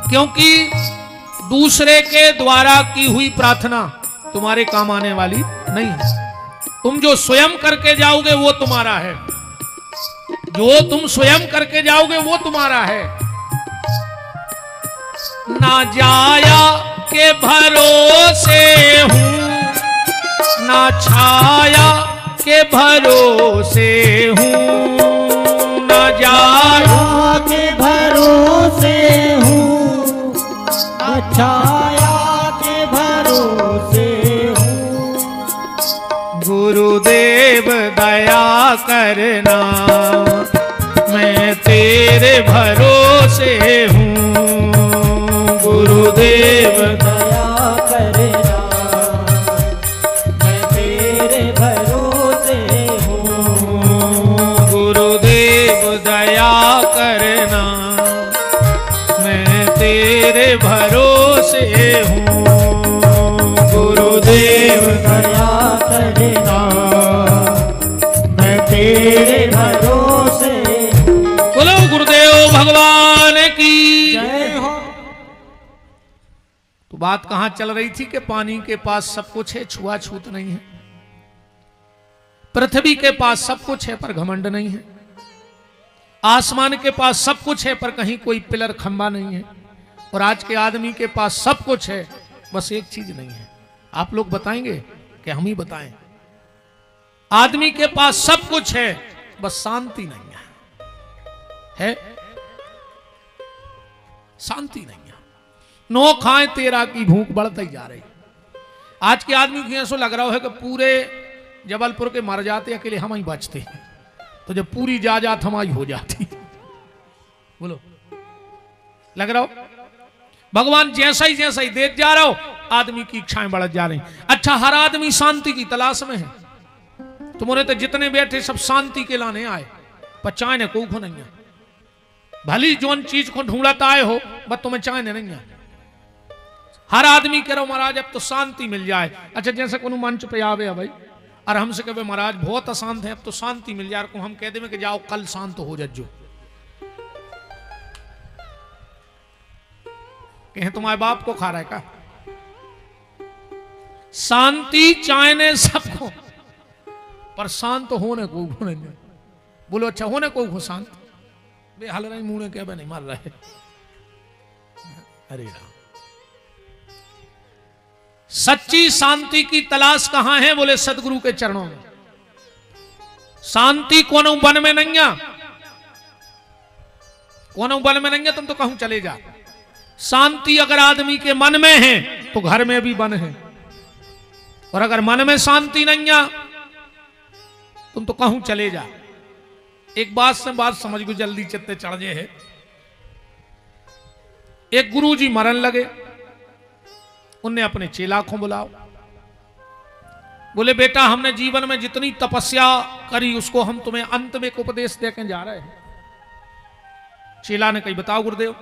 क्योंकि दूसरे के द्वारा की हुई प्रार्थना तुम्हारे काम आने वाली नहीं है। तुम जो स्वयं करके जाओगे वो तुम्हारा है, जो तुम स्वयं करके जाओगे वो तुम्हारा है। ना जाया के भरोसे हूं, ना छाया के भरोसे हूं, ना जाया के भरोसे हूँ, ना छाया के भरोसे हूँ। गुरुदेव दया करना, मैं तेरे भरोसे हूँ। गुरुदेव दया करना, मैं तेरे भरोसे हूँ। गुरुदेव दया करना, मैं तेरे भरोसे हूँ। गुरुदेव दया करना, मैं तेरे भरोसे हूँ। बोलो गुरुदेव भगवान की जय हो। तो बात कहां चल रही थी कि पानी के पास सब कुछ है, छुआछूत नहीं है। पृथ्वी के पास सब कुछ है पर घमंड नहीं है। आसमान के पास सब कुछ है पर कहीं कोई पिलर खंबा नहीं है। और आज के आदमी के पास सब कुछ है, बस एक चीज नहीं है। आप लोग बताएंगे कि हम ही बताएं? आदमी के पास सब कुछ है, बस शांति नहीं है। शांति नहीं है। नो खाए तेरा की भूख बढ़ती जा रही। आज के आदमी को ऐसा लग रहा है कि पूरे जबलपुर के मर जाते अकेले हम ही बचते, तो जब पूरी जात हमारी हो जाती। बोलो, लग रहा हो भगवान जैसा ही देख जा रहा हो, आदमी की इच्छाएं बढ़ जा रही। अच्छा, हर आदमी शांति की तलाश में है। तुम्हारे तो जितने बैठे सब शांति के लाने आए, पर चाहने को नहीं है। भली जोन चीज को ढूंढता आए हो, बस तुम्हें चाहने नहीं है। हर आदमी कह रहा महाराज अब तो शांति मिल जाए। अच्छा, जैसे को मंच पे आवे भाई और हमसे कहे महाराज बहुत अशांत है, अब तो शांति मिल जाए। हम कह दे कि जाओ कल शांत हो जाओ। कहें तुम्हारे बाप को खा रहा है का? शांति चाहने सबको, पर शांत होने को नहीं। बोलो अच्छा, होने को शांत बेहाल रही मुंह क्या नहीं मार रहे। अरे राम, सच्ची शांति की तलाश कहां है? बोले सदगुरु के चरणों में। शांति कोनो वन में नहीं है, कोनो वन में नहीं है। तुम तो कहूं चले जा। शांति अगर आदमी के मन में है तो घर में भी वन है, और अगर मन में शांति नहीं है तुम तो कहूं चले जा। एक बात से बात समझ को जल्दी चित्ते चढ़ जे है। एक गुरुजी मरन लगे, उनने अपने चेला को बुलाओ। बोले बेटा, हमने जीवन में जितनी तपस्या करी उसको हम तुम्हें अंत में एक उपदेश देकर जा रहे हैं। चेला ने कही बताओ गुरुदेव।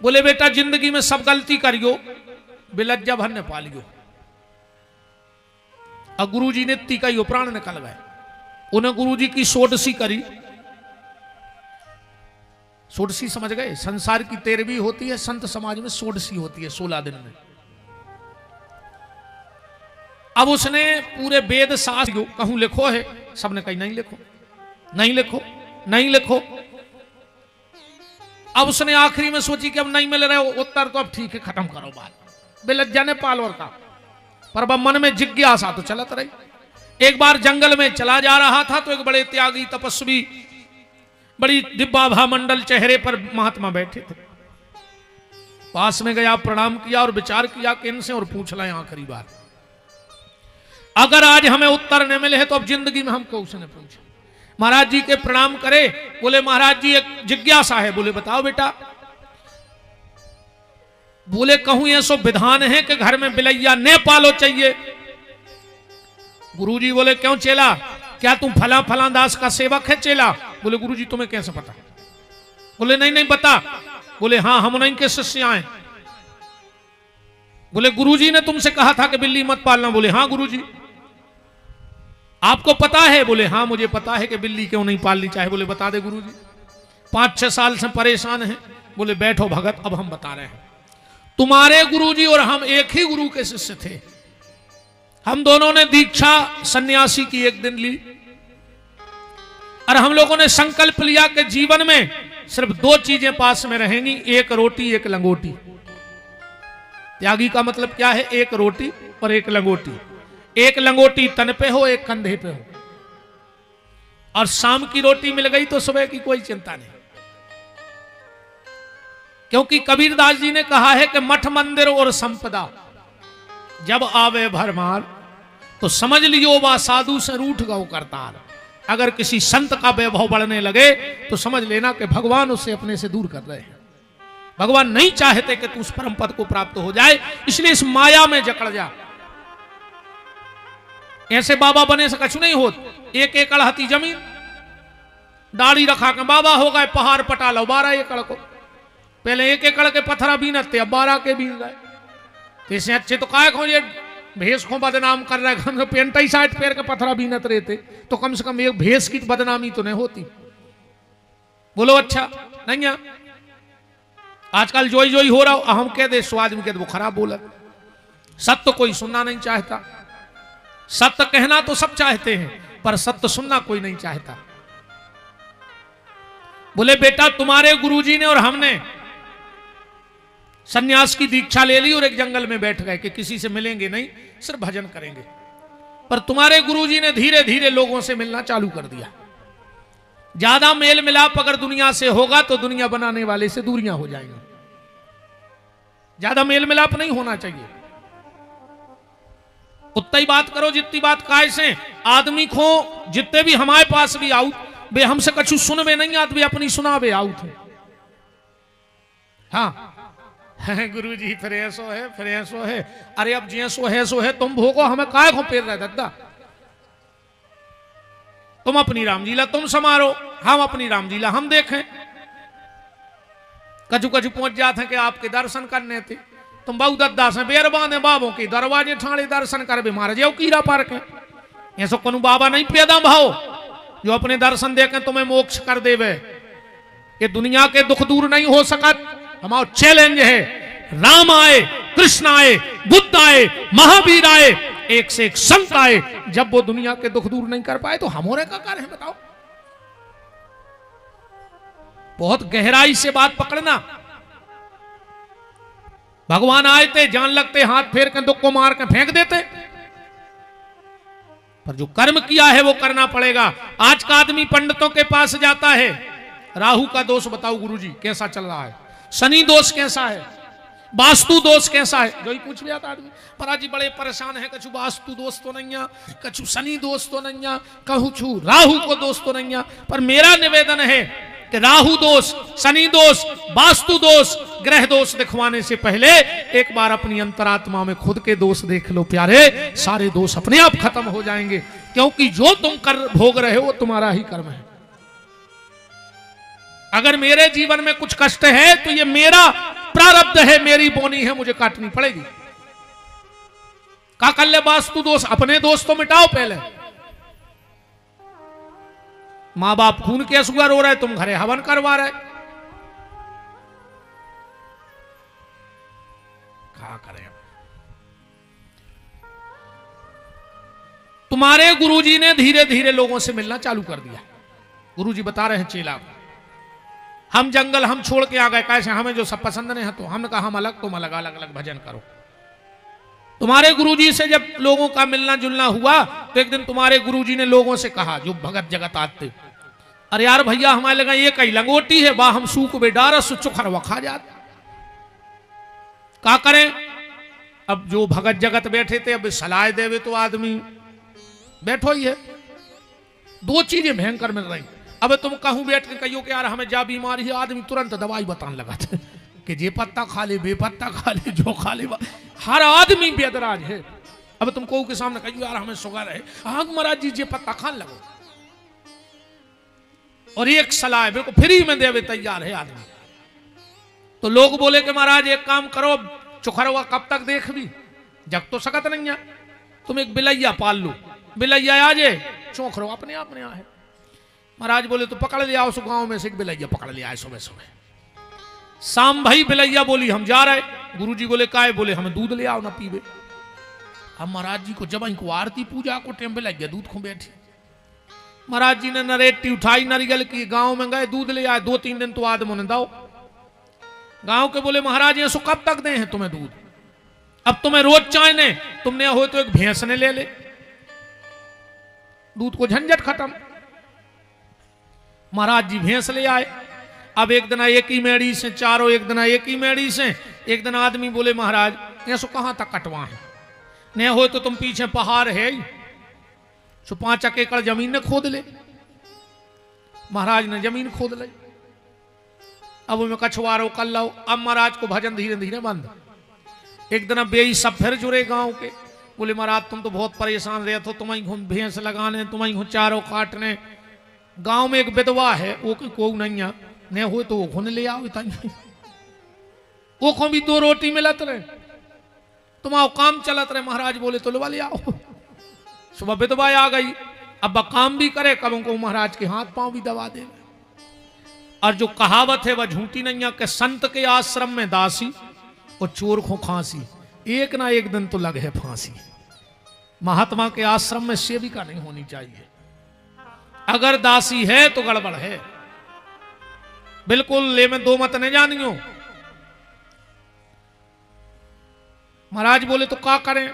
बोले बेटा, जिंदगी में सब गलती करियो, बिलज्जा भर ने पालियो। और गुरुजी ने ती कही प्राण निकल गए। उन्हें गुरुजी की सोडसी करी। सोडसी समझ गए? संसार की 13वीं होती है, संत समाज में सोडसी होती है 16 दिन में। अब उसने पूरे वेद शास्त्र कहूं लिखो है, सबने कही नहीं लिखो, नहीं लिखो, नहीं लिखो। अब उसने आखिरी में सोची कि अब नहीं मिल रहे उत्तर, तो अब ठीक है खत्म करो बात। बेलज्जा ने पालवर का, पर अब मन में जिज्ञासा तो चलत रही। एक बार जंगल में चला जा रहा था तो एक बड़े त्यागी तपस्वी, बड़ी दिव्याभा मंडल चेहरे पर महात्मा बैठे थे। पास में गया, प्रणाम किया और विचार किया कि इनसे और पूछ लें आखिरी बार, अगर आज हमें उत्तर न मिले तो अब जिंदगी में हमको उसने पूछा। महाराज जी के प्रणाम करे। बोले महाराज जी एक जिज्ञासा है। बोले बताओ बेटा। बोले कहूं ऐसो विधान है कि घर में बिलैया ने पालो चाहिए। गुरुजी बोले क्यों चेला, क्या तुम फला फला दास का सेवक है? चेला बोले गुरुजी तुम्हें कैसे पता? बोले नहीं नहीं बता। बोले हाँ हम नहीं के शिष्य आए। बोले गुरुजी ने तुमसे कहा था कि बिल्ली मत पालना। बोले हाँ गुरुजी। आपको पता है? बोले हाँ मुझे पता है कि बिल्ली क्यों नहीं पालनी चाहिए। बोले बता दे गुरुजी। 5-6 साल से परेशान है, बोले बैठो भगत, अब हम बता रहे हैं। तुम्हारे गुरुजी और हम एक ही गुरु के शिष्य थे। हम दोनों ने दीक्षा सन्यासी की एक दिन ली और हम लोगों ने संकल्प लिया कि जीवन में सिर्फ दो चीजें पास में रहेंगी, एक रोटी एक लंगोटी। त्यागी का मतलब क्या है? एक रोटी और एक लंगोटी। एक लंगोटी तन पे हो, एक कंधे पे हो, और शाम की रोटी मिल गई तो सुबह की कोई चिंता नहीं। क्योंकि कबीरदास जी ने कहा है कि मठ मंदिर और संपदा जब आवे भरमार, तो समझ लियो वा साधु से रूठ गौ करतार। अगर किसी संत का वैभव बढ़ने लगे तो समझ लेना कि भगवान उससे अपने से दूर कर रहे हैं। भगवान नहीं चाहते कि तू उस परम पद को प्राप्त हो जाए, इसलिए इस माया में जकड़ जा। ऐसे बाबा बने से कछु नहीं होत। एक एकड़ हती जमीन, दाढ़ी रखा के बाबा हो गए, पहाड़ पटा लो 12 एकड़ को। पहले 1 एकड़ के पत्थरा बीनते, अब 12 के बीन गए। तो इससे अच्छे तो काय खो, ये भेष को बदनाम कर रहे हैं। पेंट ही 60 पैर के पत्थरा बीनत रहते तो कम से कम एक भेष की बदनामी तो नहीं होती। बोलो अच्छा नहीं है? आजकल जोई जोई हो रहा हो, अहम कह दे सो आदमी कह दे वो खराब बोला। सत्य कोई सुनना नहीं चाहता। सत्य कहना तो सब चाहते हैं, पर सत्य सुनना कोई नहीं चाहता। बोले बेटा तुम्हारे गुरुजी ने और हमने सन्यास की दीक्षा ले ली और एक जंगल में बैठ गए कि किसी से मिलेंगे नहीं, सिर्फ भजन करेंगे। पर तुम्हारे गुरुजी ने धीरे धीरे लोगों से मिलना चालू कर दिया। ज्यादा मेल मिलाप अगर दुनिया से होगा तो दुनिया बनाने वाले से दूरियां हो जाएंगी। ज्यादा मेल मिलाप नहीं होना चाहिए। उतना ही बात करो जितनी बात काय से। आदमी को जितने भी हमारे पास भी आउट, वे हमसे कछु सुनवे नहीं आत, वे अपनी सुनावे आउट है। हाँ गुरु जी फिर ऐसो है, फिर ऐसो है। अरे अब जैसो है सो है, तुम भोगो, हमें काय को पेर रहे दद्दा। तुम अपनी रामलीला तुम समारो, हम अपनी रामलीला हम देखें। कछु कछु पहुंच जाते हैं कि आपके दर्शन करने थे, तुम बहु दद्दा से बेर बांधे बाबों के दरवाजे ठाणे दर्शन कर भी मार जाओ कीड़ा पार के। ऐसा कोनो बाबा नहीं पैदा भाव जो अपने दर्शन देके तुम्हें मोक्ष कर देवे। ये दुनिया के दुख दूर नहीं हो सकत। हमारा चैलेंज है, राम आए, कृष्ण आए, बुद्ध आए, महावीर आए, एक से एक संत आए, जब वो दुनिया के दुख दूर नहीं कर पाए तो हम और का कार्य है बताओ। बहुत गहराई से बात पकड़ना। भगवान आए थे, जान लगते हाथ फेर के दुख को मार के फेंक देते, पर जो कर्म किया है वो करना पड़ेगा। आज का आदमी पंडितों के पास जाता है, राहु का दोष बताओ गुरुजी कैसा चल रहा है, शनि दोष कैसा है, वास्तु दोष कैसा है, जो ही पूछ लिया था आदमी। पर जी बड़े परेशान है, कछु वास्तु दोष तो नहीं है, कछु शनि दोष तो नहीं है, कहूँ राहु को दोष तो नहीं है। पर मेरा निवेदन है कि राहु दोष, शनि दोष, वास्तु दोष, ग्रह दोष दिखवाने से पहले एक बार अपनी अंतरात्मा में खुद के दोष देख लो प्यारे। सारे दोष अपने आप खत्म हो जाएंगे, क्योंकि जो तुम कर भोग रहे हो वो तुम्हारा ही कर्म है। अगर मेरे जीवन में कुछ कष्ट है तो ये मेरा प्रारब्ध है, मेरी बोनी है, मुझे काटनी पड़ेगी। का कर ले वास्तु दोष, अपने दोष तो मिटाओ पहले। मां बाप खून के आंसू रो रहे, तुम घरे हवन करवा रहे, क्या करें। तुम्हारे गुरुजी ने धीरे धीरे लोगों से मिलना चालू कर दिया। गुरुजी बता रहे हैं चेला को, हम जंगल हम छोड़ के आ गए, कैसे हमें जो सब पसंद नहीं है, तो हमने कहा हम अलग, तुम अलग, अलग अलग भजन करो। तुम्हारे गुरुजी से जब लोगों का मिलना जुलना हुआ तो एक दिन तुम्हारे गुरुजी ने लोगों से कहा, जो भगत जगत आते, अरे यार भैया हमारे लगा ये कई लंगोटी है, वाह हम सूख बेडारस चुखरवा खा जाते, क्या करें। अब जो भगत जगत बैठे थे, अब सलाह देवे तो आदमी बैठो ही है। दो चीजें भयंकर मिल रही। अब तुम कहूं बैठ के कहियो कि यार हमें जा बीमारी है, आदमी तुरंत दवाई बताने लगा था कि जे पत्ता खा ले, बेपत्ता खा ले, जो खा ले, हर आदमी बेदराज है। अब तुम कहू के सामने कहियो यार हमें शुगर है, हाँ महाराज जी जे पत्ता खाने लगो, और एक सलाह है बिल्कुल फ्री में देवे तैयार है आदमी। तो लोग बोले कि महाराज एक काम करो, चुखरवा कब तक देख भी, जग तो सकत नहीं है, तुम एक बिलैया पाल लो, बिलैया आ जाए चौखरो अपने आप में है। महाराज बोले तो पकड़ लिया उस गांव में से एक बिलैया पकड़ लिया है सुबह सुबह। शाम भाई बिलैया बोली हम जा रहे। गुरुजी बोले काहे? बोले हमें दूध ले आओ ना पीवे। अब महाराज जी को जब इनको आरती पूजा को टेम बिलैया दूध खो बैठी। महाराज जी ने नरेटी उठाई नारियल की, गांव में गए दूध ले आए। 2-3 दिन तो आदमों ने दाओ। गांव के बोले महाराज ये सो कब तक दे हैं तुम्हें दूध? अब तुम्हें रोज चाय ने, तुमने हो तो एक भैंस ने ले ले, दूध को झंझट खत्म। महाराज जी भैंस ले आए। अब एक दिन एक ही मेड़ी से चारों, एक दिन एक ही मेड़ी से। एक दिन आदमी बोले महाराज ये सो कहां तक कटवा है? ने हो तो तुम पीछे पहाड़ है सो 5 एकड़ जमीन ने खोद ले। महाराज ने जमीन खोद ली। अब मैं कछुआरो कर लो। अब महाराज को भजन धीरे धीरे बंद। एक दिन बेई सब फिर जुड़े गांव के। बोले महाराज तुम तो बहुत परेशान रहे थे, तुम्हें घूम भैंस लगाने, तुम्हें घूम चारों काटने। गांव में एक विधवा है वो को नहीं है, ने हो तो वो खुन ले आओ। वो को भी 2 रोटी मिलत रहे, तुम्हारा काम चलत रहे। महाराज बोले तो ले आओ। सुबह विधवा आ गई। अब काम भी करे, कब को महाराज के हाथ पांव भी दबा दे। और जो कहावत है वह झूठी नहीं है कि संत के आश्रम में दासी और चोर को खांसी, एक ना एक दिन तो लग है फांसी। महात्मा के आश्रम में सेविका नहीं होनी चाहिए। अगर दासी है तो गड़बड़ है, बिल्कुल ले में 2 मत नहीं जानियो। महाराज बोले तो क्या करें?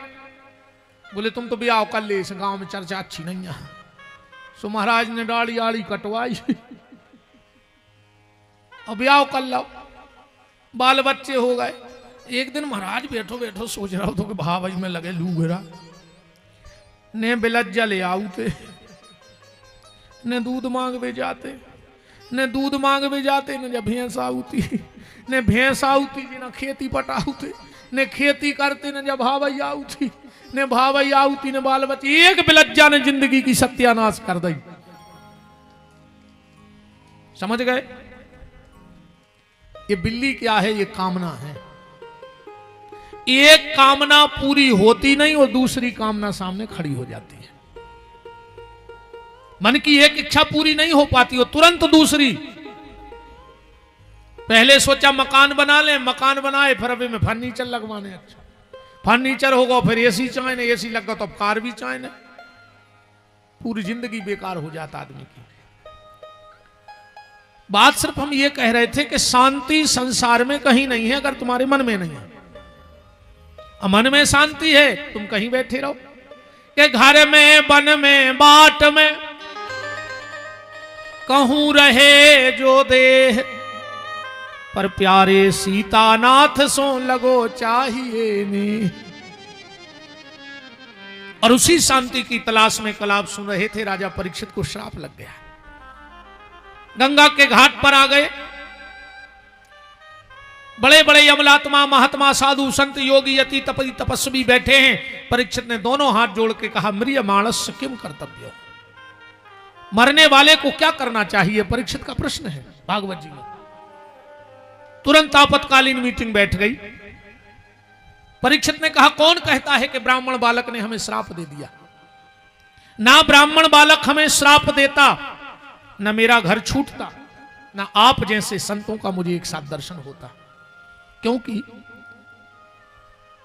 बोले तुम तो ब्याह कर ले, इस गांव में चर्चा अच्छी नहीं है। सो महाराज ने डाड़ी आड़ी कटवाई और ब्याह कर लो। बाल बच्चे हो गए। एक दिन महाराज बैठो बैठो सोच रहा हो तो कि भाई में लगे लू गिरा। ने बिलज्जा ले आउते, ने दूध मांग भी जाते, ने दूध मांग भी जाते, ने जब भैंस आउती, ने भैंस आउती जी ना खेती पटाउते, ने खेती करते, ने जब भाई आउती, ने भाई आउती, ने बाल बच्चे। एक बिलज्जा ने जिंदगी की सत्यानाश कर दी। समझ गए? ये बिल्ली क्या है? ये कामना है। एक कामना पूरी होती नहीं और दूसरी कामना सामने खड़ी हो जाती है। मन की एक इच्छा पूरी नहीं हो पाती, वो तुरंत दूसरी। पहले सोचा मकान बना ले, मकान बनाए, फिर अभी में फर्नीचर लगवाने। अच्छा फर्नीचर होगा, फिर एसी चाहे, एसी लग गया तो अब कार भी चाहे। पूरी जिंदगी बेकार हो जाता आदमी की। बात सिर्फ हम ये कह रहे थे कि शांति संसार में कहीं नहीं है अगर तुम्हारे मन में नहीं है। मन में शांति है, तुम कहीं बैठे रहो। कि घर में, वन में, बाट में, कहूं रहे जो देह, पर प्यारे सीतानाथ सो लगो चाहिए ने। और उसी शांति की तलाश में कल आप सुन रहे थे, राजा परीक्षित को श्राप लग गया। गंगा के घाट पर आ गए। बड़े बड़े यमलात्मा, महात्मा, साधु, संत, योगी, यति, तपति, तपस्वी बैठे हैं। परीक्षित ने दोनों हाथ जोड़ के कहा, म्रिय मानस किम कर्तव्य। मरने वाले को क्या करना चाहिए? परीक्षित का प्रश्न है भागवत जी में। तुरंत आपातकालीन मीटिंग बैठ गई। परीक्षित ने कहा, कौन कहता है कि ब्राह्मण बालक ने हमें श्राप दे दिया? ना ब्राह्मण बालक हमें श्राप देता, न मेरा घर छूटता, न आप जैसे संतों का मुझे एक साथ दर्शन होता। क्योंकि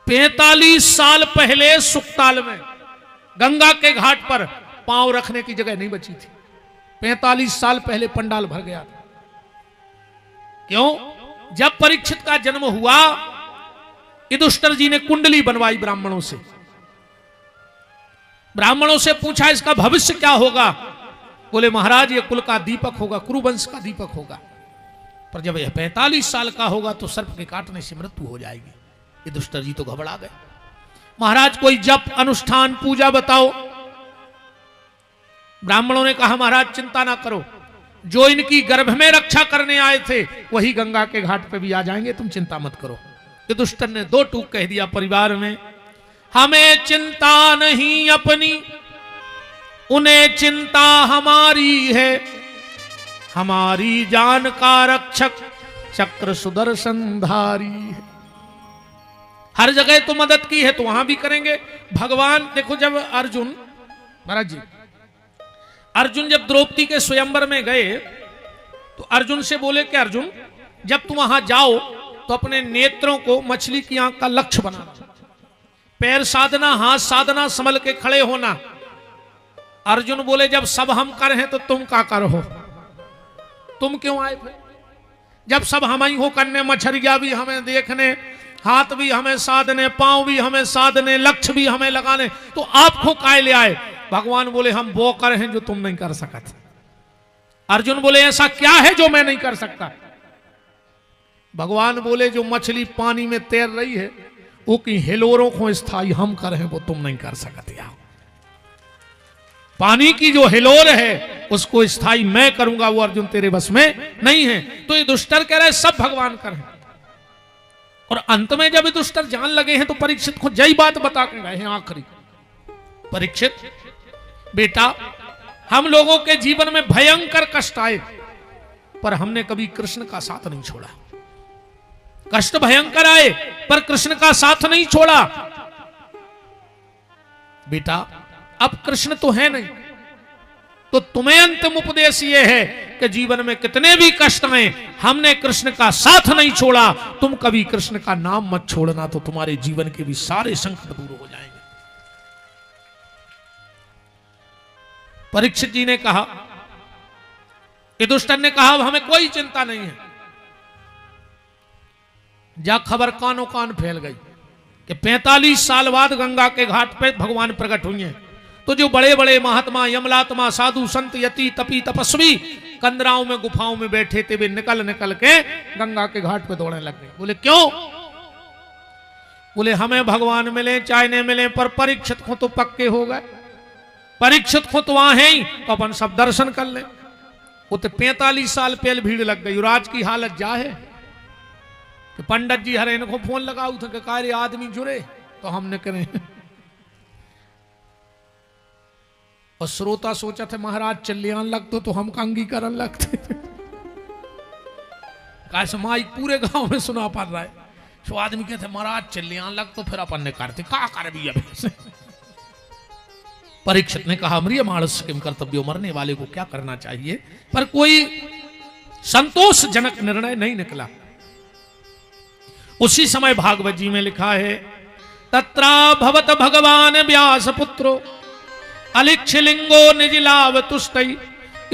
45 साल पहले सुकताल में गंगा के घाट पर पांव रखने की जगह नहीं बची थी। 45 साल पहले पंडाल भर गया था। क्यों? जब परीक्षित का जन्म हुआ, युधिष्ठिर जी ने कुंडली बनवाई ब्राह्मणों से। ब्राह्मणों से पूछा इसका भविष्य क्या होगा? बोले महाराज ये कुल का दीपक होगा, कुरुवंश का दीपक होगा। पर जब यह 45 साल का होगा तो सर्प के काटने से मृत्यु हो जाएगी। युधिष्ठिर जी तो घबरा गए। महाराज कोई जप, अनुष्ठान, पूजा बताओ। ब्राह्मणों ने कहा महाराज चिंता ना करो, जो इनकी गर्भ में रक्षा करने आए थे वही गंगा के घाट पे भी आ जाएंगे, तुम चिंता मत करो। युधिष्ठिर ने 2 टूक कह दिया परिवार में, हमें चिंता नहीं अपनी, उन्हें चिंता हमारी है। हमारी जान का रक्षक चक्र सुदर्शनधारी है। हर जगह तो मदद की है तो वहां भी करेंगे। भगवान देखो, जब अर्जुन, महाराज जी, अर्जुन जब द्रौपदी के स्वयंवर में गए तो अर्जुन से बोले कि अर्जुन जब तुम वहां जाओ तो अपने नेत्रों को मछली की आंख का लक्ष्य बनाना, पैर साधना, हाथ साधना, संभल के खड़े होना। अर्जुन बोले जब सब हम कर हैं तो तुम का कर हो, तुम क्यों आए फिर? जब सब हम ही हो करने, मछरिया भी हमें देखने, हाथ भी हमें साधने, पांव भी हमें साधने, लक्ष्य भी हमें लगाने, तो आपको काय ले आए? भगवान बोले हम वो कर हैं जो तुम नहीं कर सकते। अर्जुन बोले ऐसा क्या है जो मैं नहीं कर सकता? भगवान बोले जो मछली पानी में तैर रही है वो की हिलोरों को स्थायी हम कर हैं वो तुम नहीं कर सकते। पानी की जो हिलोर है उसको स्थायी मैं करूंगा, वो अर्जुन तेरे बस में नहीं है। तो ये दुष्टर कह रहे सब भगवान कर हैं। और अंत में जब ये दुष्टर जान लगे हैं तो परीक्षित को यही बात बता के गए हैं आखिरी, परीक्षित बेटा हम लोगों के जीवन में भयंकर कष्ट आए पर हमने कभी कृष्ण का साथ नहीं छोड़ा। कष्ट भयंकर आए पर कृष्ण का साथ नहीं छोड़ा। बेटा अब कृष्ण तो है नहीं, तो तुम्हें अंतिम उपदेश यह है कि जीवन में कितने भी कष्ट आए हमने कृष्ण का साथ नहीं छोड़ा। तुम कभी कृष्ण का नाम मत छोड़ना तो तुम्हारे जीवन के भी सारे संकट दूर हो जाएंगे। परीक्षित जी ने कहा, युधिष्ठिर ने कहा अब हमें कोई चिंता नहीं है। जा खबर कानों कान फैल गई कि 45 साल बाद गंगा के घाट पे भगवान प्रकट हुए हैं। तो जो बड़े बड़े महात्मा, यमलात्मा, साधु, संत, यति, तपी, तपस्वी कंदराओं में, गुफाओं में बैठे थे, वे निकल निकल के गंगा के घाट पे दौड़ने लग गए। बोले क्यों? बोले हमें भगवान मिले चाहे नहीं मिले, पर परीक्षित को तो पक्के हो गए, परीक्षित को तो वहां है ही, तो अपन सब दर्शन कर ले। वो तो 45 साल पहले भीड़ लग गई। राज की हालत जा है कि पंडित जी हरे इनको फोन लगाऊ थे कि कार्य आदमी जुड़े तो हमने करें। और श्रोता सोचा थे महाराज चल्यान लगते तो हम अंगीकरण लगते। कैसे माई पूरे गांव में सुना पड़ रहा है। सो आदमी कहते महाराज चल्यान लग तो फिर अपन ने करते का कर भी अभी। परीक्षित ने कहा मरिय मानस किम कर्तव्यो, मरने वाले को क्या करना चाहिए, पर कोई संतोषजनक निर्णय नहीं निकला। उसी समय भागवत जी में लिखा है तत्रा भवत भगवान व्यास पुत्रो अलिक्षलिंगो निजलाव तुष्टई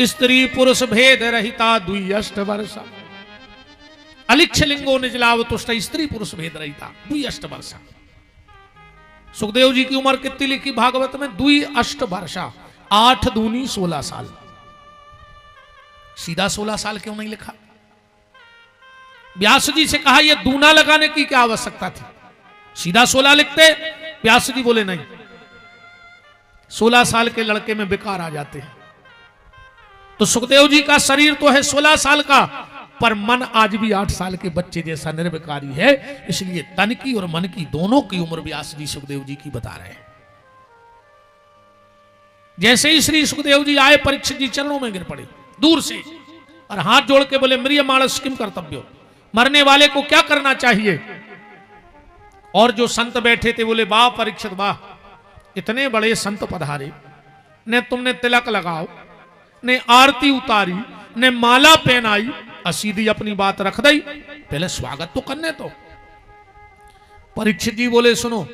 स्त्री पुरुष भेद रहिता द्विअष्ट वर्षा। अलिक्षलिंगो निजलाव तुष्टई स्त्री पुरुष भेद रहिता द्विअष्ट वर्षा। सुखदेव जी की उम्र कितनी लिखी भागवत में? 2 वर्षा, 8 दूनी 16 साल। सीधा 16 साल क्यों नहीं लिखा? व्यास जी से कहा यह दूना लगाने की क्या आवश्यकता थी, सीधा 16 लिखते। व्यास जी बोले नहीं, 16 साल के लड़के में बेकार आ जाते हैं। तो सुखदेव जी का शरीर तो है 16 साल का, पर मन आज भी 8 साल के बच्चे जैसा निर्विकारी है। इसलिए तन की और मन की दोनों की उम्र व्यास जी सुखदेव जी की बता रहे हैं। जैसे ही श्री सुखदेव जी आए परीक्षित जी चरणों में गिर पड़े दूर से और हाथ जोड़ के बोले मरिय मानस किम कर्तव्यो, मरने वाले को क्या करना चाहिए। और जो संत बैठे थे बोले वाह परीक्षित वाह, इतने बड़े संत पधारे, ने तुमने तिलक लगाओ, ने आरती उतारी, ने माला पहनाई, सीधी अपनी बात रख दई, पहले स्वागत तो करने तो। परीक्षित जी बोले सुनो,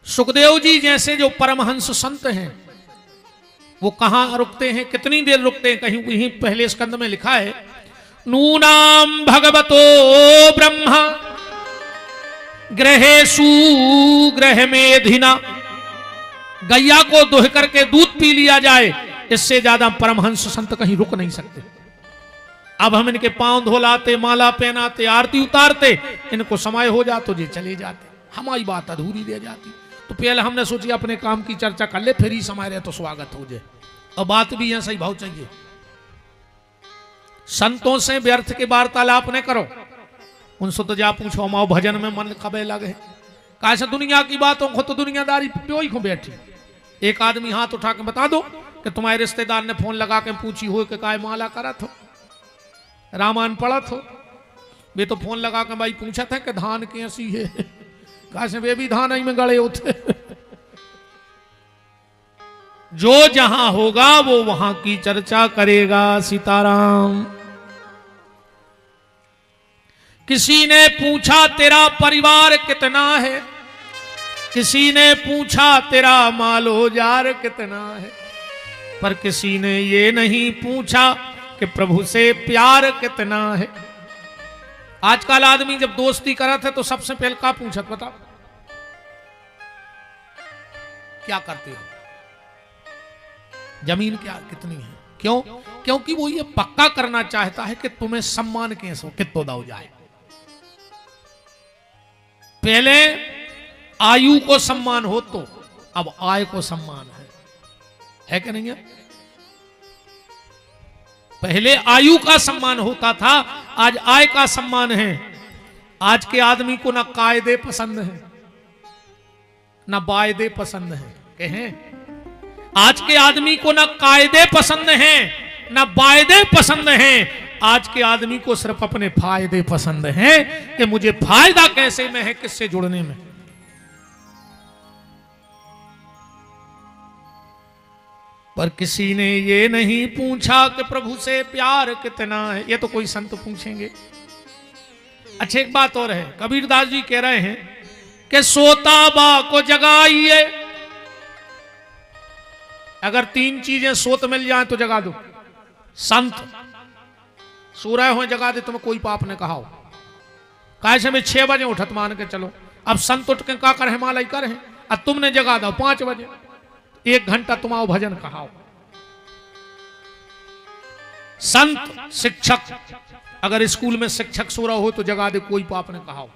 सुखदेव जी जैसे जो परमहंस संत हैं वो कहां रुकते हैं, कितनी देर रुकते हैं? कहीं कहीं पहले स्कंद में लिखा है नूनाम भगवतो ब्रह्मा ग्रहेषु ग्रह मेधिना। गैया को दोह करके दूध पी लिया जाए, इससे ज्यादा परमहंस संत कहीं रुक नहीं सकते। अब हम इनके पांव धोलाते, माला पहनाते, आरती उतारते, इनको समय हो जाता तो जी चले जाते, हमारी बात अधूरी रह जाती। तो पहले हमने सोची अपने काम की चर्चा कर ले, फिर ही समय रहे तो स्वागत हो जाए। और बात भी यहां सही भाव चाहिए। संतों से व्यर्थ के वार्तालाप न करो, उनसे तो जा पूछो माओ भजन में मन कबे लगे। कैसे दुनिया की बातों को तो दुनियादारी प्योई को बैठी। एक आदमी हाथ उठा के बता दो कि तुम्हारे रिश्तेदार ने फोन लगा के पूछी हो कि काय माला करा थो, रामायण पढ़ा थो। वे तो फोन लगा के भाई पूछा था कि धान कैसी है, कैसे वे भी धान ही में गड़े होते। जो जहां होगा वो वहां की चर्चा करेगा। सीताराम। किसी ने पूछा तेरा परिवार कितना है, किसी ने पूछा तेरा मालो जार कितना है, पर किसी ने ये नहीं पूछा कि प्रभु से प्यार कितना है। आजकल आदमी जब दोस्ती करत है तो सबसे पहले क्या पूछत बताओ, क्या करते हो, जमीन क्या कितनी है, क्यों? क्योंकि वो ये पक्का करना चाहता है कि तुम्हें सम्मान कैसे कितो दाव जाए। पहले आयु को सम्मान हो तो अब आय को सम्मान है कि नहीं है? पहले आयु का सम्मान होता था, आज आय का सम्मान है। आज के आदमी को ना कायदे पसंद है ना वायदे पसंद है। कहें आज के आदमी को ना कायदे पसंद हैं ना वायदे पसंद हैं। आज के आदमी को सिर्फ अपने फायदे पसंद हैं कि मुझे फायदा कैसे में है, किससे जुड़ने में। पर किसी ने ये नहीं पूछा कि प्रभु से प्यार कितना है। ये तो कोई संत पूछेंगे। अच्छा एक बात और है, कबीरदास जी कह रहे हैं कि सोता बा को जगाइए। अगर तीन चीजें सोत मिल जाए तो जगा दो। संत सो रहे हो जगा दे, तुम्हें कोई पाप ने कहा हो। कैसे में 6 बजे उठत मान के चलो, अब संत उठ के का कर हिमालय कर है, अब तुमने जगा दो 5 बजे, 1 घंटा तुम्हारा भजन कहाओ। संत शिक्षक, अगर स्कूल में शिक्षक सो रहा हो तो जगा दे, कोई पाप ने कहाओ।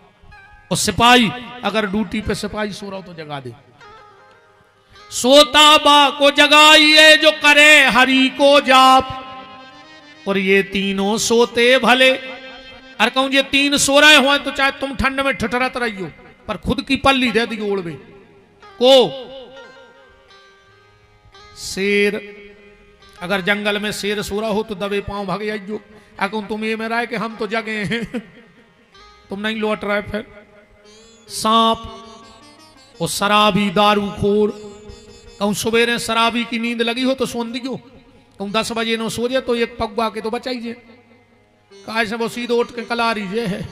और सिपाही, अगर ड्यूटी पे सिपाही सो रहा हो तो जगा दे। सोता बा को जगाइए जो करे हरि को जाप, और ये तीनों सोते भले। अरे कहूं ये 3 सो रहे हो तो चाहे तुम ठंड में ठिठुरत रहियो, पर खुद की पल्ली दे दी ओढ़वे को। शेर, अगर जंगल में शेर सो रहा हो तो दबे पांव भाग जाइयो। कहूं तुम ये मेरा है कि हम तो जगे हैं, तुम नहीं लौट रहे। फिर सांप और शराबी दारूखोर, कहूं सवेरे शराबी की नींद लगी हो तो सोन दियो, कहूं 10 बजे नो सो जाए तो एक पगवा के तो बचाइए, काहे से वो सीधे उठ के कला रही है।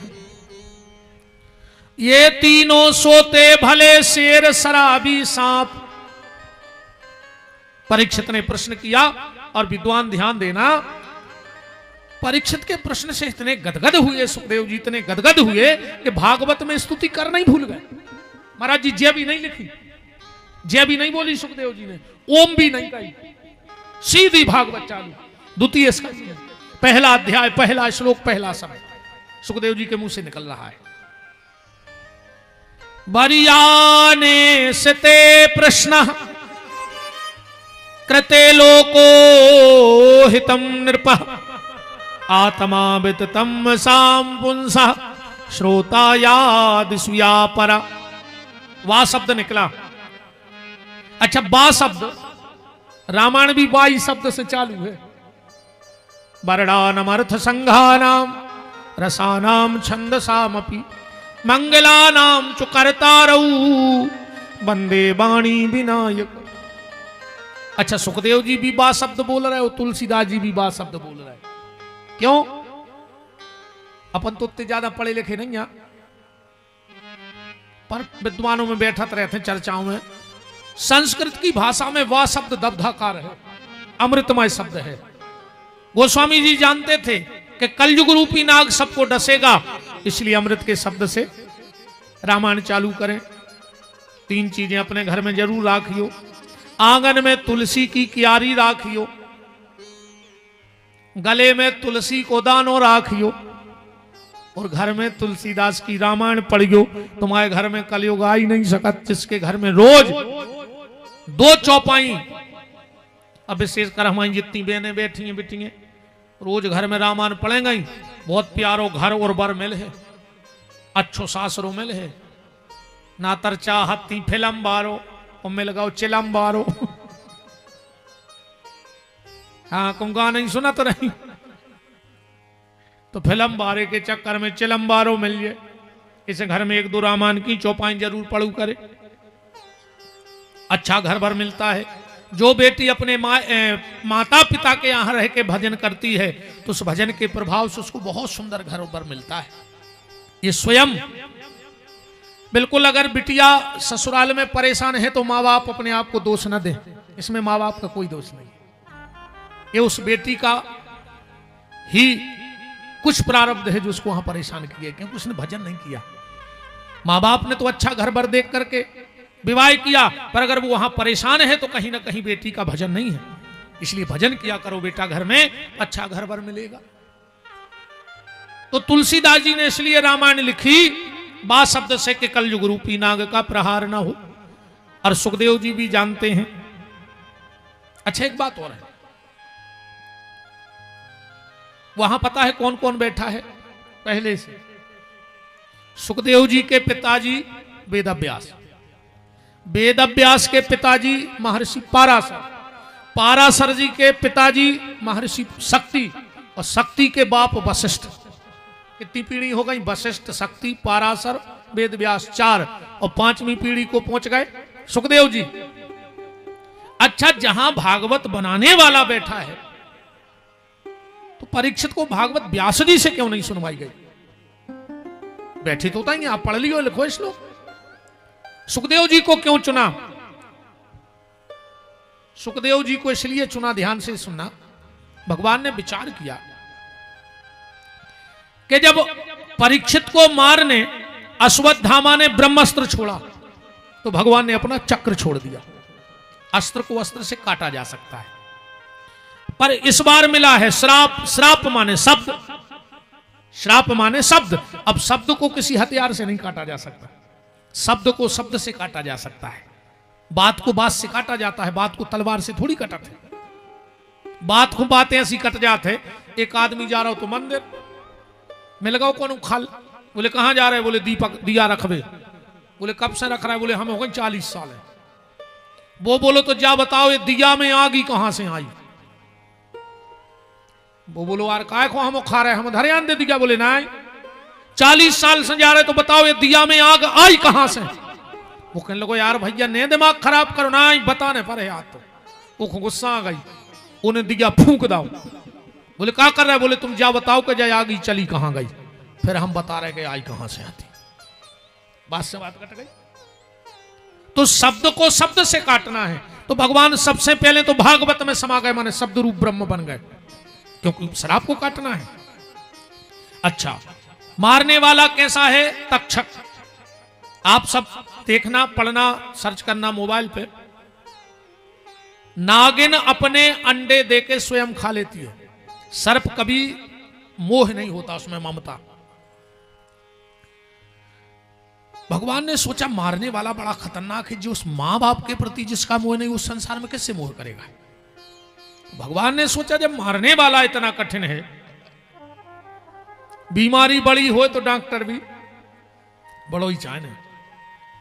ये तीनों सोते भले, शेर शराबी सांप। परीक्षित ने प्रश्न किया, और विद्वान ध्यान देना, परीक्षित के प्रश्न से इतने गदगद हुए सुखदेव जी, इतने गदगद हुए कि भागवत में स्तुति करना ही भूल गए। महाराज जी जय भी नहीं लिखी, जय भी नहीं बोली सुखदेव जी ने, ओम भी नहीं कही, सीधी भागवत चालू। द्वितीय स्कंद, पहला अध्याय, पहला श्लोक, पहला शब्द सुखदेव जी के मुंह से निकल रहा है। बरियाने सते प्रश्न कृते लोको हितम नृप, आत्मा विततम साम पुंसा श्रोता याद सुया परा। वाह शब्द निकला। अच्छा, बा शब्द, रामायण भी 22 शब्द से चालू है। वर्णानाम अर्थ संघानाम रसानाम छंदसामपि मंगलानाम च कर्तारौ वंदे वाणी विनायक। अच्छा, सुखदेव जी भी बा शब्द बोल रहे हो, तुलसीदास जी भी बा शब्द बोल रहे हैं। क्यों? अपन तो उतने ज्यादा पढ़े लिखे नहीं हैं, पर विद्वानों में बैठत रहते हैं, चर्चाओं में। संस्कृत की भाषा में वह शब्द दब्धाकार है, अमृतमय शब्द है। गोस्वामी जी जानते थे कि कलयुग रूपी नाग सबको डसेगा, इसलिए अमृत के शब्द से रामायण चालू करें। 3 चीजें अपने घर में जरूर राखियो। आंगन में तुलसी की क्यारी राखियो, गले में तुलसी को दानो राखियो, और घर में तुलसीदास की रामायण पढ़ियो। तुम्हारे घर में कलयुग आ ही नहीं सकत जिसके घर में रोज 2 चौपाई, अब विशेषकर हमारी जितनी बहनें बैठी हैं बेटियां, रोज घर में रामायण पढ़ेंगे ही। बहुत प्यारो घर और बर मिल है, अच्छो सासरो मिल है, ना तर चाहती फिल्म बारो और मिल गो चिलम बारो। हाँ, तुम गा नहीं सुना तो नहीं, तो फिल्म बारे के चक्कर में चिलम बारो मिल जाए। इसे घर में 1-2 रामायण की चौपाई जरूर पढ़ू करे, अच्छा घर भर मिलता है। जो बेटी अपने माता पिता के यहाँ रह के भजन करती है तो उस भजन के प्रभाव से उसको बहुत सुंदर घर भर मिलता है। ये स्वयं बिल्कुल, अगर बिटिया ससुराल में परेशान है तो माँ बाप अपने आप को दोष न दें, इसमें माँ बाप का कोई दोष नहीं। ये उस बेटी का ही कुछ प्रारब्ध है जो उसको वहां परेशान किया, क्योंकि उसने भजन नहीं किया। माँ बाप ने तो अच्छा घर भर देख करके विवाह किया, पर अगर वो वहां परेशान है तो कहीं ना कहीं बेटी का भजन नहीं है। इसलिए भजन किया करो बेटा, घर में अच्छा घर भर मिलेगा। तो तुलसीदास जी ने इसलिए रामायण लिखी बा शब्द से कि कलयुग रूपी नाग का प्रहार ना हो, और सुखदेव जी भी जानते हैं। अच्छा, एक बात और है, वहां पता है कौन कौन बैठा है पहले से? सुखदेव जी के पिताजी वेदव्यास, वेदव्यास के पिताजी महर्षि पाराशर, पाराशर जी के पिताजी महर्षि शक्ति, और शक्ति के बाप वशिष्ठ। कितनी पीढ़ी हो गई? वशिष्ठ, शक्ति, पाराशर, वेदव्यास, 4, और 5वीं पीढ़ी को पहुंच गए सुखदेव जी। अच्छा, जहां भागवत बनाने वाला बैठा है तो परीक्षित को भागवत व्यास जी से क्यों नहीं सुनवाई गई? बैठे तो बताएंगे, आप पढ़ लियो, लिखो श्लोक। सुखदेव जी को क्यों चुना? सुखदेव जी को इसलिए चुना, ध्यान से सुनना, भगवान ने विचार किया कि जब परीक्षित को मारने अश्वत्थामा ने ब्रह्मास्त्र छोड़ा तो भगवान ने अपना चक्र छोड़ दिया। अस्त्र को अस्त्र से काटा जा सकता है, पर इस बार मिला है श्राप। श्राप माने शब्द, श्राप माने शब्द। अब शब्द को किसी हथियार से नहीं काटा जा सकता, शब्द को शब्द से काटा जा सकता है। बात को बात से काटा जाता है, बात को तलवार से थोड़ी कटते। बात को बातें ऐसी कट जाते। एक आदमी जा रहा हो तो मंदिर मिल गया कौन खाल, बोले कहां जा रहे? बोले दीपक दिया रखबे। बोले कब से रख रहा है? बोले हम हो गए 40 साल है। वो बोलो तो जा बताओ ये दिया में आग ही कहां से आई? वो बोलो यार काय को हम खा रहे, हम धरियान दे दिया। बोले नहीं, 40 साल से जा रहे तो बताओ ये दिया में आग आई कहां से? वो कहने लगो यार भैया ने दिमाग खराब करो ना, बताने पर याद तो। वो गुस्सा आ गई, उन्हें दिया फूंक दाओ। बोले क्या कर रहे? बोले तुम जा बताओ कि जाए आग चली कहां गई, फिर हम बता रहे कि आई कहां से आती। बात से बात कट गई। तो शब्द को शब्द से काटना है, तो भगवान सबसे पहले तो भागवत में समा गए, माने शब्द रूप ब्रह्म बन गए, क्योंकि शराब को काटना है। अच्छा, मारने वाला कैसा है? तक्षक। आप सब देखना, पढ़ना, सर्च करना मोबाइल पे। नागिन अपने अंडे देके स्वयं खा लेती है। सर्प कभी मोह नहीं होता, उसमें ममता। भगवान ने सोचा मारने वाला बड़ा खतरनाक है, जो उस मां बाप के प्रति जिसका मोह नहीं, उस संसार में कैसे मोह करेगा? भगवान ने सोचा जब मारने वाला इतना कठिन है, बीमारी बड़ी हो तो डॉक्टर भी बड़ो ही चाहे।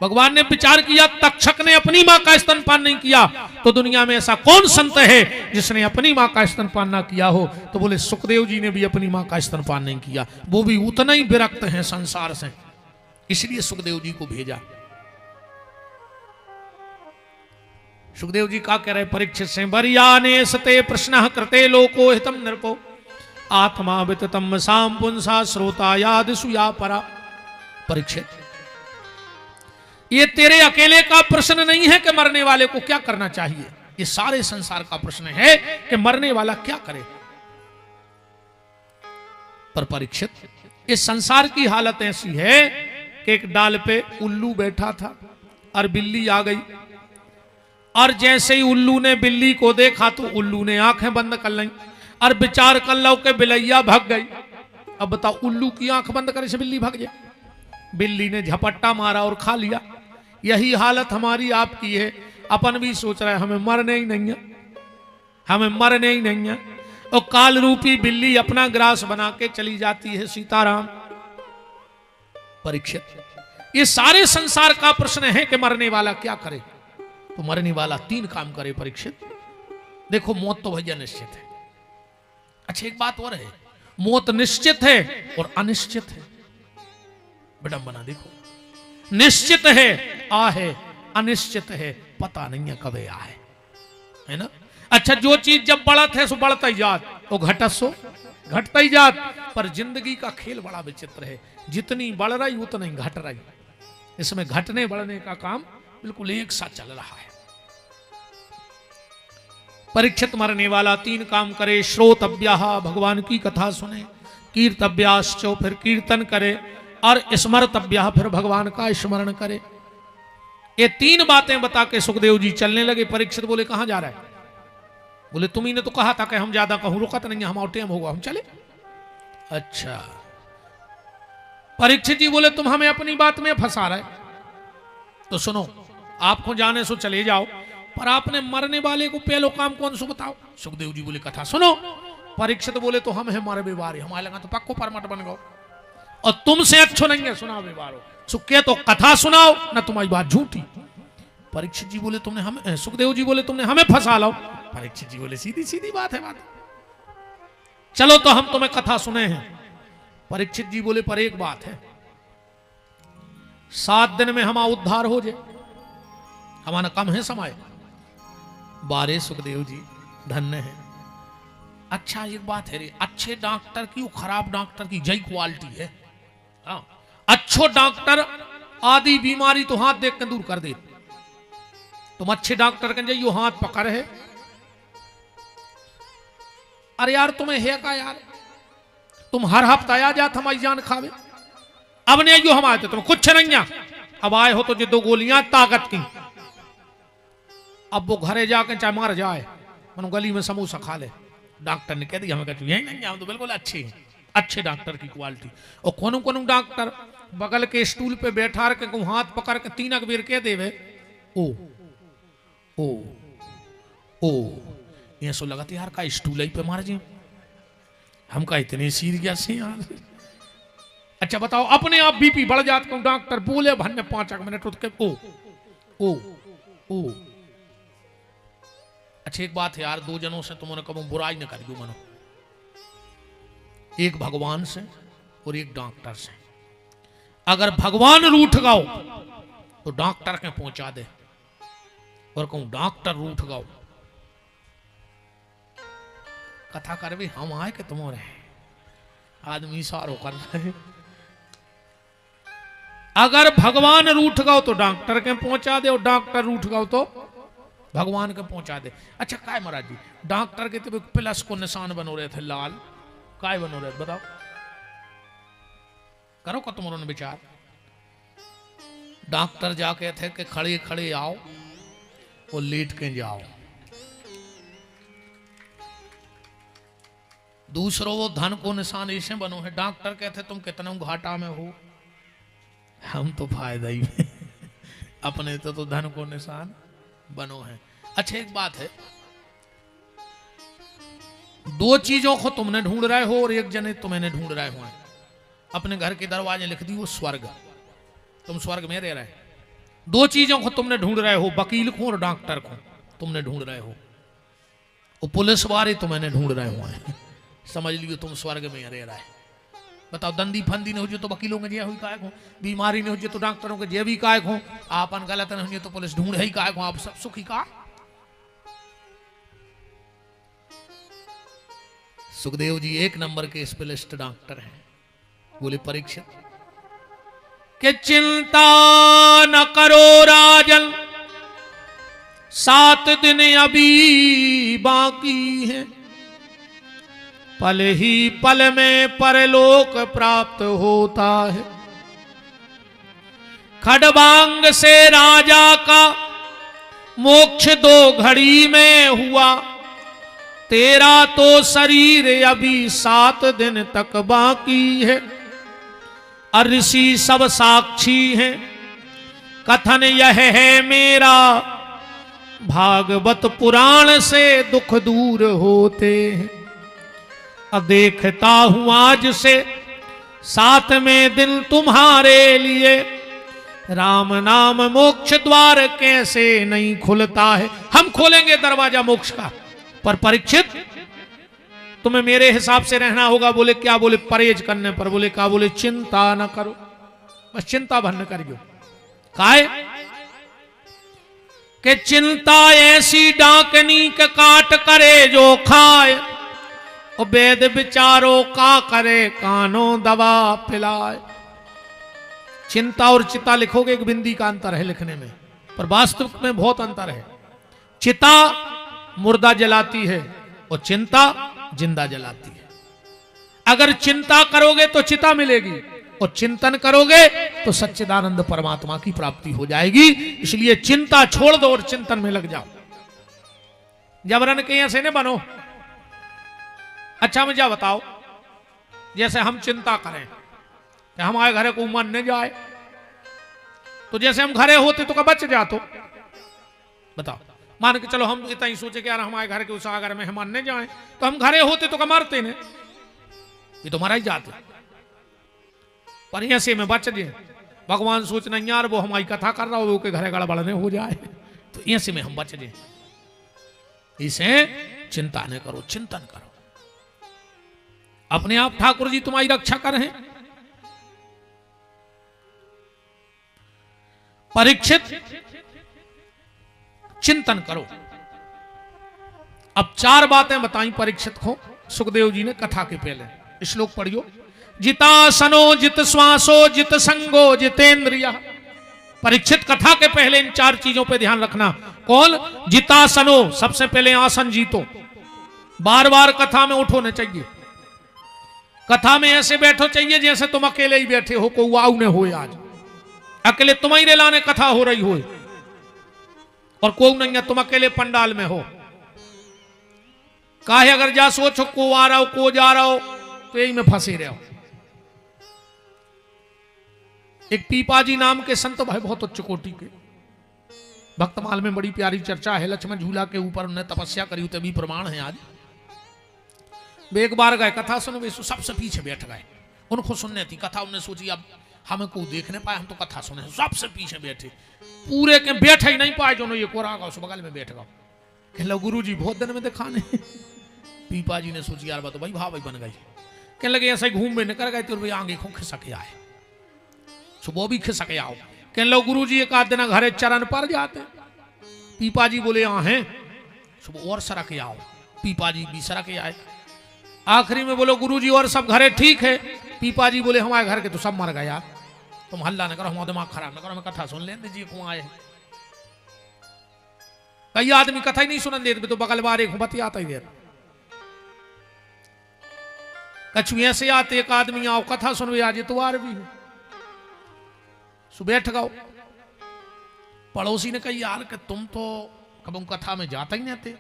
भगवान ने विचार किया, तक्षक ने अपनी मां का स्तनपान नहीं किया, तो दुनिया में ऐसा कौन संत है जिसने अपनी मां का स्तनपान ना किया हो? तो बोले सुखदेव जी ने भी अपनी मां का स्तनपान नहीं किया, वो भी उतना ही विरक्त हैं संसार से, इसलिए सुखदेव जी को भेजा। सुखदेव जी का कह रहे परीक्षित से, बरियाने सते प्रश्न कृते लोको हितम नृपो आत्मा विततम साम पुंसा श्रोता याद सुया परा। परीक्षित, ये तेरे अकेले का प्रश्न नहीं है कि मरने वाले को क्या करना चाहिए, ये सारे संसार का प्रश्न है कि मरने वाला क्या करे। पर परीक्षित, इस संसार की हालत ऐसी है कि एक डाल पे उल्लू बैठा था और बिल्ली आ गई, और जैसे ही उल्लू ने बिल्ली को देखा तो उल्लू ने आंखें बंद कर ली और विचार कर लो के बिलैया भाग गई। अब बताओ, उल्लू की आंख बंद करे से बिल्ली भाग जाए? बिल्ली ने झपट्टा मारा और खा लिया। यही हालत हमारी आपकी है। अपन भी सोच रहे हैं हमें मरने ही नहीं है, हमें मरने ही नहीं है, और काल रूपी बिल्ली अपना ग्रास बना के चली जाती है। सीताराम। परीक्षित, ये सारे संसार का प्रश्न है कि मरने वाला क्या करे? तो मरने वाला 3 काम करे परीक्षित। देखो, मौत तो भैया निश्चित है। अच्छा, एक बात और है, मौत निश्चित है और अनिश्चित है। विडंबना देखो, निश्चित है आ है, अनिश्चित है पता नहीं है कब आ है ना? अच्छा, जो चीज जब बढ़त है सो बढ़ता ही जात, वो घटत सो घटता ही जात। पर जिंदगी का खेल बड़ा विचित्र है, जितनी बढ़ रही उतनी घट रही। इसमें घटने बढ़ने का काम बिल्कुल एक साथ चल रहा है। परीक्षित मरने वाला 3 काम करे, श्रोतव्यः भगवान की कथा सुने, कीर्तव्याश्चो फिर कीर्तन करे, और स्मर्तव्यः फिर भगवान का स्मरण करे। ये 3 बातें बता के सुखदेव जी चलने लगे। परीक्षित बोले कहां जा रहा है? बोले तुम्ही ने तो कहा था कि हम ज्यादा कहूं रुकत नहीं, हम और टाइम होगा, हम चले। अच्छा। परीक्षित जी बोले तुम हमें अपनी बात में फंसा रहे, तो सुनो, आपको जाने सो चले जाओ, पर आपने मरने वाले को पहलो काम कौन सो बताओ। सुखदेव जी बोले कथा सुनो। परीक्षित बोले तो हम है मरे बेवारे, हमारे लगा तो पक्को परमट बन गो, और तुमसे अच्छो नहीं है सुना बेवारो। सुखे तो कथा सुनाओ ना तुम्हारी बात झूठी। परीक्षित जी बोले तुमने हम, सुखदेव जी बोले तुमने हमें फंसा लो। परीक्षित जी बोले सीधी सीधी बात है, बात चलो तो हम तुम्हें कथा सुने हैं। परीक्षित जी बोले पर एक बात है, 7 दिन में हमारा उद्धार हो जाए, हमारा कम है समय। बारे सुखदेव जी धन्य है। अच्छा एक बात है रे, अच्छे डॉक्टर की और खराब डॉक्टर की जय क्वालिटी है। हाँ, अच्छो डॉक्टर आदि बीमारी तो हाथ देख के दूर कर दे। तुम अच्छे डॉक्टर के जाइयो हाथ पकड़ है। अरे यार तुम्हें है का यार, तुम हर हफ्ता आ जात हमारी जान खावे। अब नहीं आइयो हम आए थे, तुम कुछ नहीं आ। अब आए हो तो जो 2 गोलियां ताकत की। अब वो घरे जाके चाहे मार जाए, मनो गली में समोसा खा ले। डॉक्टर ने कह दिया हमें कहते यही नहीं, हम तो बिल्कुल अच्छे हैं, अच्छे डॉक्टर की क्वालिटी। और कोनो कोनो डॉक्टर बगल के स्टूल पे बैठा के हाथ पकड़ के 3 बेर कह देवे ओ ओ ओ, ये सो लगता यार का स्टूल ही पे मार जी, हम का इतने सीरियस हैं यार। अच्छा बताओ, अपने आप बीपी बढ़ जाता हूं, डॉक्टर बोले भन्ने 5 मिनट उठ के ओ ओ ओ। अच्छा एक बात है यार, 2 जनों से तुमने कभी बुराई न करियो मनो, एक भगवान से और एक डॉक्टर से। अगर भगवान रूठ गाओ तो डॉक्टर के पहुंचा दे, और कहूं डॉक्टर रूठ गाओ कथा कर भी हम आए कि तुम रहे आदमी सारो कर रहे। अगर भगवान रूठ गाओ तो डॉक्टर के पहुंचा दे, और डॉक्टर रूठ गाओ तो भगवान के पहुंचा दे। अच्छा काय महाराज जी, डॉक्टर के तो प्लस को निशान बनो रहे थे लाल, काय बनो रहे बताओ, करो का तुम्हारा विचार। डॉक्टर जाके थे कि खड़े खड़े आओ और लेट के जाओ। दूसरों वो धन को निशान ऐसे बनो है, डॉक्टर कहते तुम कितना घाटा में हो, हम तो फायदा ही में अपने तो धन को निशान बनो है। अच्छा एक बात है, 2 चीजों को तुमने ढूंढ रहे हो और एक जने तुम्हें ढूंढ रहे हो। अपने घर के दरवाजे लिख दी वो स्वर्ग, तुम स्वर्ग में रह रहे। 2 चीजों को तुमने ढूंढ रहे हो, वकील को और डॉक्टर को तुमने ढूंढ रहे हो, और पुलिस वाले तुम्हें ढूंढ रहे हो। समझ लियो तुम स्वर्ग में रह रहा है। बताओ दंदी फंदी नहीं हो जो तो वकीलों के जे हुई कायक हो, बीमारी नहीं हो जो तो डॉक्टरों के जे भी कायक हो, आपन गलत नहीं हो तो पुलिस ढूंढ ही कायक हो, आप सब सुखी का। सुखदेव जी 1 नंबर के स्पेशलिस्ट डॉक्टर हैं। बोले परीक्षित कि चिंता न करो राजन, 7 दिन अभी बाकी है, पल ही पल में परलोक प्राप्त होता है। खडबांग से राजा का मोक्ष 2 घड़ी में हुआ, तेरा तो शरीर अभी 7 दिन तक बाकी है। और ऋषि सब साक्षी हैं, कथन यह है मेरा, भागवत पुराण से दुख दूर होते हैं। अब देखता हूं आज से 7वें दिन तुम्हारे लिए, राम नाम मोक्ष द्वार कैसे नहीं खुलता है। हम खोलेंगे दरवाजा मोक्ष का, पर परीक्षित तुम्हें मेरे हिसाब से रहना होगा। बोले क्या? बोले परहेज करने पर। बोले क्या? बोले चिंता न करो, बस चिंता भर न करियो। काहे कि चिंता ऐसी डाकनी के काट करे जो खाए, और वेद विचारो का करे कानो दवा पिलाए। चिंता और चिता लिखोगे एक बिंदी का अंतर है लिखने में, पर वास्तविक में बहुत अंतर है। चिता मुर्दा जलाती है और चिंता जिंदा जलाती है। अगर चिंता करोगे तो चिता मिलेगी और चिंतन करोगे तो सच्चिदानंद परमात्मा की प्राप्ति हो जाएगी। इसलिए चिंता छोड़ दो और चिंतन में लग जाओ। जबरन के ऐसे न बनो। अच्छा मुझे बताओ, जैसे हम चिंता करें कि हमारे घरे को मन न जाए, तो जैसे हम घरे होते तो कब बच जातो? बताओ, मान के चलो हम इतना ही सोचे कि यार हमारे घर के उस अगर मेहमान न जाए, तो हम घरे होते तो कब मरते ने, ये तो मरा ही जाते। पर ऐसे में बच जाए। भगवान सोचना यार वो हमारी कथा कर रहा हो, वो के घरे गड़बड़ न हो जाए, तो ऐसे में हम बच जाए। इसे चिंता न करो, चिंतन करो। अपने आप ठाकुर जी तुम्हारी रक्षा करें। परीक्षित चिंतन करो। अब 4 बातें बताई परीक्षित को सुखदेव जी ने कथा के पहले। श्लोक पढ़ियो। जितासनो जित श्वासो जित संगो जितेंद्रिया। परीक्षित कथा के पहले इन 4 चीजों पे ध्यान रखना। कौन? जितासनो, सबसे पहले आसन जीतो। बार बार कथा में उठो न चाहिए। कथा में ऐसे बैठो चाहिए जैसे तुम अकेले ही बैठे हो, कोई वाऊ ने हो। आज अकेले तुम्हारी लाने कथा हो रही हो और कोई नहीं है, तुम अकेले पंडाल में हो। काहे अगर जा सोचो को आ रहा हो को जा रहा हो तो यही में फंसे रहो। एक पीपाजी नाम के संत भाई, बहुत उच्च कोटि के भक्तमाल में बड़ी प्यारी चर्चा है। लक्ष्मण झूला के ऊपर उन्हें तपस्या करी, तभी प्रमाण है आज। वे एक बार गए कथा सुन, वे सबसे पीछे बैठ गए। उनको सुनने थी कथा, उन्होंने सोची अब हमें को देखने पाए, हम तो कथा सुने। सबसे पीछे बैठे, पूरे के बैठे ही नहीं पाए। जो ये कोरा गया उस बगल में बैठ गया। कह लो गुरु जी बहुत दिन में दिखाने। पीपा जी ने सोची यार बात तो भाई भाई बन गई। कहने लगे ऐसा ही घूम में निकल गए तो भाई आगे खो खिसके आए, सुबह भी खिसके आओ। कहने लो गुरु जी एक आध दिन घरे चरण पर जाते। पीपा जी बोले यहाँ हैं, सुबह और सरक आओ। पीपा जी भी सरक आए। आखिरी में बोलो गुरु जी और सब घरे ठीक है? पीपा जी बोले हमारे घर के तो सब मर गए यार, तुम हल्ला न करो, हमारा दिमाग खराब न करो, हमें कथा सुन लेने दीजिए कौन आए। कई आदमी कथा ही नहीं सुनने देते, तो बगल बार एक बती आता ही देर। कछु ऐसे आते एक आदमी आओ कथा सुनवे आज इतवार भी सुबह बैठ गओ। पड़ोसी ने कही यार कि तुम तो कब कथा में जाता ही नहीं थे,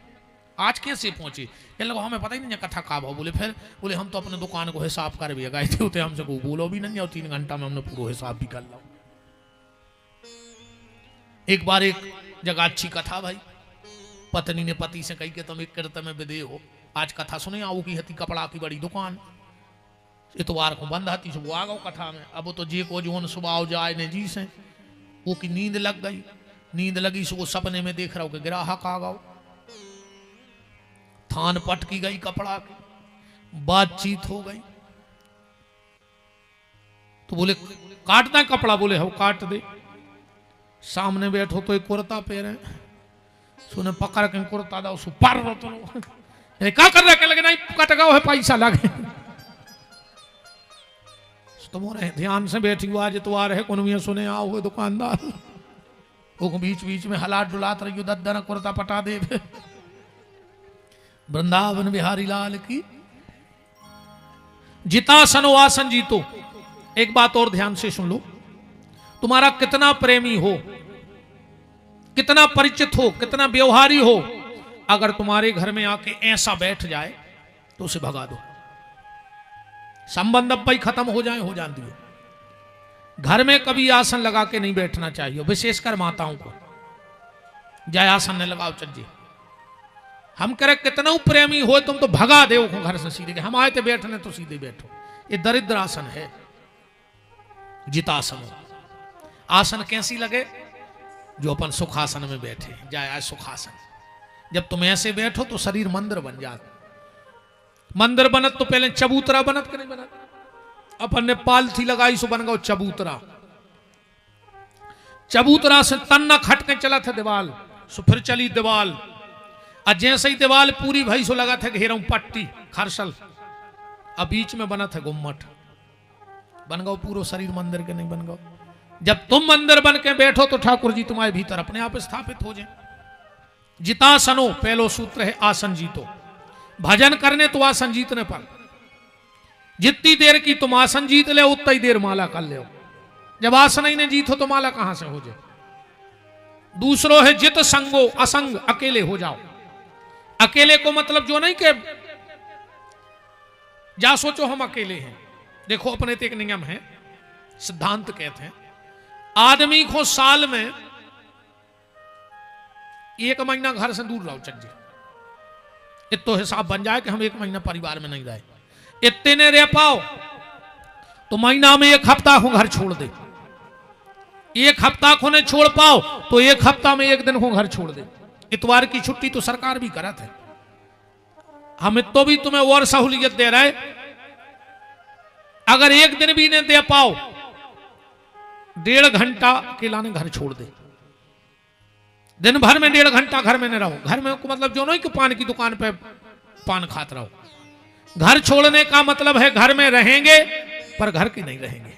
आज कैसे पहुंचे? कह लगा हमें पता ही नहीं कथा का भाव। बोले फिर? बोले हम तो अपने दुकान को हिसाब कर भी गए थे, उते हमसे को बोलो भी नहीं, और 3 घंटा में हमने पूरा हिसाब भी कर लो। एक बार एक जगह अच्छी कथा भाई, पत्नी ने पति से कही कि तुम एक कीर्तन में विदे हो, आज कथा सुने आओ की हती कपड़ा की बड़ी दुकान, इतवार को बंद हती, सुबह आ गओ कथा में। अब तो जी को जो सुबह जाए ने जी से वो की नींद लग गई। नींद लगी सो सपने में देख रहा हूं कि ग्राहक आ गओ, थान पटकी गई कपड़ा की, बातचीत हो गई। तो बोले काटना कपड़ा? बोले हो काट दे। सामने बैठो तो एक कुर्ता पहने, सुने पकड़ के कुर्ता दो सु पर रो तो क्या कर रहा है? लगे नहीं कट गओ है पैसा लगे। तुम्हारे ध्यान से बैठी हुआ आज इतवार है, कौन सुने आओ हुए दुकानदार, वो बीच बीच में हलात डुलात रही, दद्दन कुर्ता पटा दे। वृंदावन बिहारी लाल की। जितासनो आसन जीतो। एक बात और ध्यान से सुन लो, तुम्हारा कितना प्रेमी हो, कितना परिचित हो, कितना व्यवहारी हो, अगर तुम्हारे घर में आके ऐसा बैठ जाए तो उसे भगा दो। संबंध अब भाई खत्म हो जाए, हो जान दियो। घर में कभी आसन लगा के नहीं बैठना चाहिए, विशेषकर माताओं को। जाए आसन न लगाओ चज्जे। हम कह रहे कितना प्रेमी हो तुम तो भगा दे घर से सीधे। हम आए थे बैठने तो सीधे बैठो। ये दरिद्र आसन है। जितासन आसन कैसी लगे? जो अपन सुखासन में बैठे। जाए आज सुखासन। जब तुम ऐसे बैठो तो शरीर मंदिर बन जाता। मंदिर बनत तो पहले चबूतरा बनत के नहीं बनत? अपन ने पालथी लगाई सो बन गओ चबूतरा। चबूतरा से तन्ना खट के चला था दीवाल, सो फिर चली दीवाल। और जैसे ही दीवार पूरी भई सो लगा था घेरा पट्टी खरसल, अब बीच में बना था गुम्मट। बन गो पूरा शरीर मंदिर के नहीं बन गो। जब तुम मंदिर बन के बैठो तो ठाकुर जी तुम्हारे भीतर अपने आप स्थापित हो जाए। जितासनो पहलो सूत्र है आसन जीतो। भजन करने तो आसन जीतने पर, जितनी देर की तुम आसन जीत ले उतनी देर माला कर ले। जब आसन ही नहीं जीतो तो माला कहां से हो जाए। दूसरो है जित संगो असंग, अकेले हो जाओ। अकेले को मतलब जो नहीं कि जा सोचो हम अकेले हैं। देखो अपने तो एक नियम है, सिद्धांत कहते हैं आदमी को साल में 1 महीना घर से दूर रहो चल जी। इतो हिसाब बन जाए कि हम 1 महीना परिवार में नहीं रहे। इतने ने रह पाओ तो महीना में 1 हफ्ता को घर छोड़ दे। 1 हफ्ता को नहीं छोड़ पाओ तो 1 हफ्ता में 1 दिन को घर छोड़ दे। इतवार की छुट्टी तो सरकार भी करत है। हम तो भी तुम्हें और सहूलियत दे रहे। अगर 1 दिन भी नहीं दे पाओ 1.5 घंटा अकेला ने घर छोड़ दे। दिन भर में 1.5 घंटा घर में नहीं रहो। घर में को मतलब जो नहीं कि पान की दुकान पे पान खाते रहो। घर छोड़ने का मतलब है घर में रहेंगे पर घर की नहीं रहेंगे।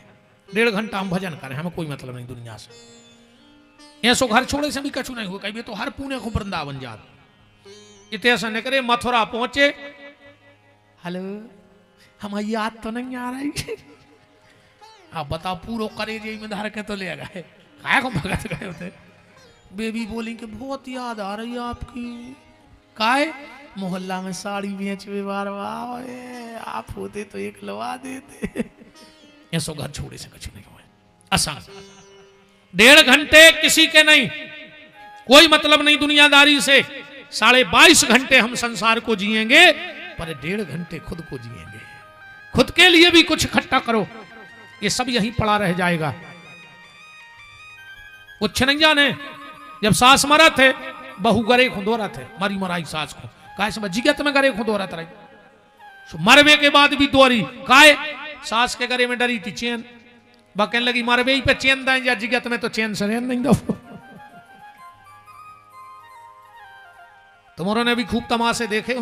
1.5 घंटा हम भजन करें, हमें कोई मतलब नहीं दुनिया से। ऐसो घर छोड़े से भी कछु नहीं हुआ। कहीं तो हर पुणे को वृंदावन जात इतने ऐसा नहीं करे। मथुरा पहुंचे, हेलो हमारी याद तो नहीं आ रही। आप बताओ पूरा करे जी में धार के तो ले गए। काय को भगत गए होते। बेबी बोली कि बहुत याद आ रही है आपकी। काय मोहल्ला में साड़ी बेच बार आप होते तो 1 लवा देते। ऐसो घर छोड़े से कुछ नहीं हुआ। आसान 1.5 घंटे किसी के नहीं, कोई मतलब नहीं दुनियादारी से। 22.5 घंटे हम संसार को जिएंगे पर 1.5 घंटे खुद को जिएंगे। खुद के लिए भी कुछ इकट्ठा करो। ये सब यहीं पड़ा रह जाएगा। कुछ नहीं जाने। जब सास मरा थे बहू गरे खुदोरा थे, मरी मराई सास को काय समझ जिगत में गरे खुदोरा रही। मरवे के बाद भी दोरी काय सास के गरे में डरी थी चैन। बकन लगी मरवे ही पे चैन दें या जिगत में तो चैन से नहीं दो। तुम्हारों ने भी खूब तमाशे देखे